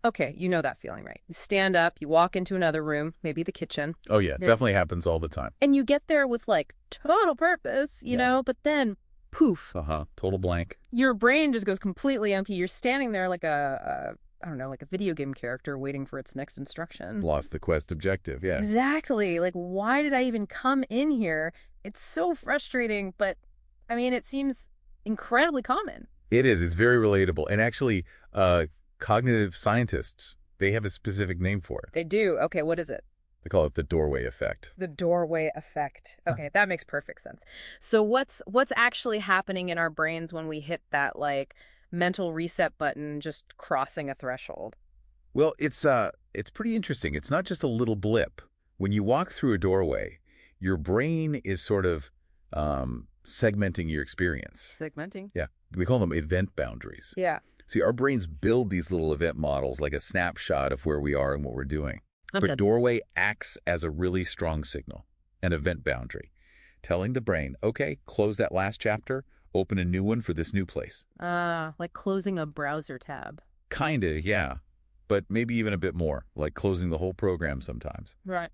Okay, you know that feeling, right? You stand up, you walk into another room, maybe the kitchen. Oh, yeah, Yeah. definitely happens all the time. And you get there with like total purpose, Yeah. but then poof, Total blank. your brain just goes completely empty. You're standing there like I don't know, like a video game character waiting for its next instruction. Lost the quest objective, yeah. Exactly. Like, why did I even come in here? It's so frustrating, but I mean, it seems incredibly common. It is. It's very relatable. And actually, cognitive scientists, they have a specific name for it. They do. Okay, what is it? They call it the doorway effect. The doorway effect. Okay, that makes perfect sense. So what's actually happening in our brains when we hit that like mental reset button just crossing a threshold? Well, it's pretty interesting. It's not just a little blip. When you walk through a doorway, your brain is sort of segmenting your experience. Segmenting. Yeah. We call them event boundaries. Yeah. See, our brains build these little event models like a snapshot of where we are and what we're doing. Okay. But doorway acts as a really strong signal, an event boundary, telling the brain, okay, close that last chapter, open a new one for this new place. Like closing a browser tab. Kinda, yeah. But maybe even a bit more, like closing the whole program sometimes. Right.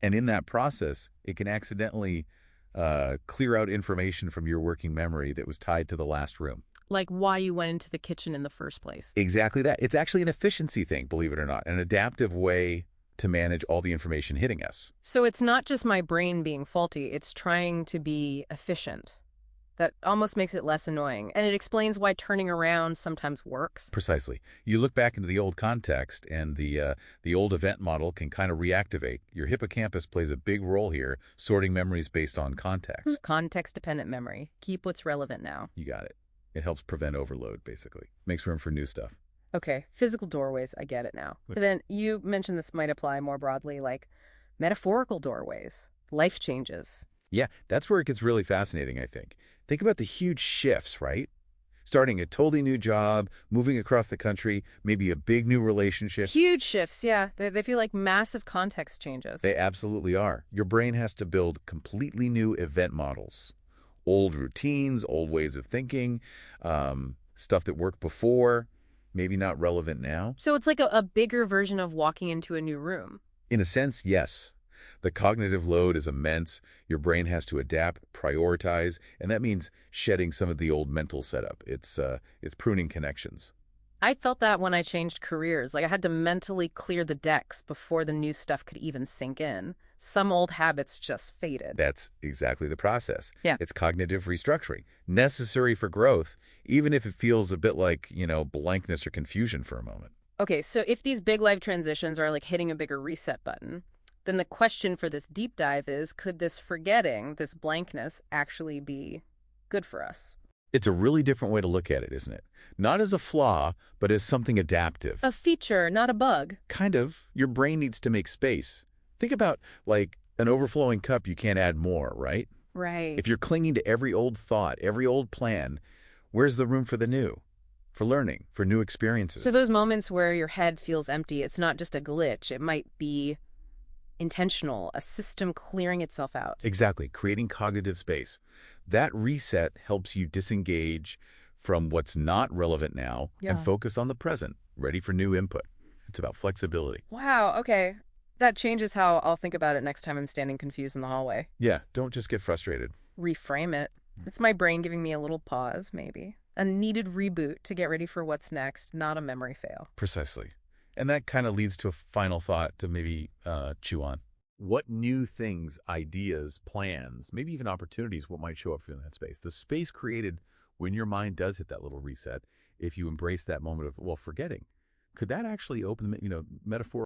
And in that process, it can accidentally clear out information from your working memory that was tied to the last room. Like why you went into the kitchen in the first place. Exactly that. It's actually an efficiency thing, believe it or not, an adaptive way to manage all the information hitting us. So it's not just my brain being faulty, it's trying to be efficient. That almost makes it less annoying. And it explains why turning around sometimes works. Precisely. You look back into the old context, and the old event model can kind of reactivate. Your hippocampus plays a big role here, sorting memories based on context. Context-dependent memory. Keep what's relevant now. You got it. It helps prevent overload, basically. Makes room for new stuff. Okay, physical doorways, I get it now. But then you mentioned this might apply more broadly, like metaphorical doorways, life changes. Yeah, that's where it gets really fascinating, I think. Think about the huge shifts, right? Starting a totally new job, moving across the country, maybe a big new relationship. Huge shifts, yeah. They feel like massive context changes. They absolutely are. Your brain has to build completely new event models. Old routines, old ways of thinking, stuff that worked before, maybe not relevant now. So it's like a bigger version of walking into a new room. In a sense, yes. The cognitive load is immense. Your brain has to adapt, prioritize, and that means shedding some of the old mental setup. It's pruning connections. I felt that when I changed careers. Like I had to mentally clear the decks before the new stuff could even sink in. Some old habits just faded. That's exactly the process. Yeah. It's cognitive restructuring, necessary for growth, even if it feels a bit like, blankness or confusion for a moment. Okay, so if these big life transitions are like hitting a bigger reset button, then the question for this deep dive is, could this forgetting, this blankness, actually be good for us? It's a really different way to look at it, isn't it? Not as a flaw, but as something adaptive. A feature, not a bug. Kind of. Your brain needs to make space. Think about, like, an overflowing cup, you can't add more, right? Right. If you're clinging to every old thought, every old plan, where's the room for the new? For learning, for new experiences? So those moments where your head feels empty, it's not just a glitch. It might be intentional, a system clearing itself out. Exactly, creating cognitive space. That reset helps you disengage from what's not relevant now and focus on the present, ready for new input. It's about flexibility. Wow, okay. That changes how I'll think about it next time I'm standing confused in the hallway. Yeah, don't just get frustrated. Reframe it. It's my brain giving me a little pause, maybe. A needed reboot to get ready for what's next, not a memory fail. Precisely. And that kind of leads to a final thought to maybe chew on. What new things, ideas, plans, maybe even opportunities, what might show up for you in that space? The space created when your mind does hit that little reset, if you embrace that moment of, forgetting. Could that actually open, metaphor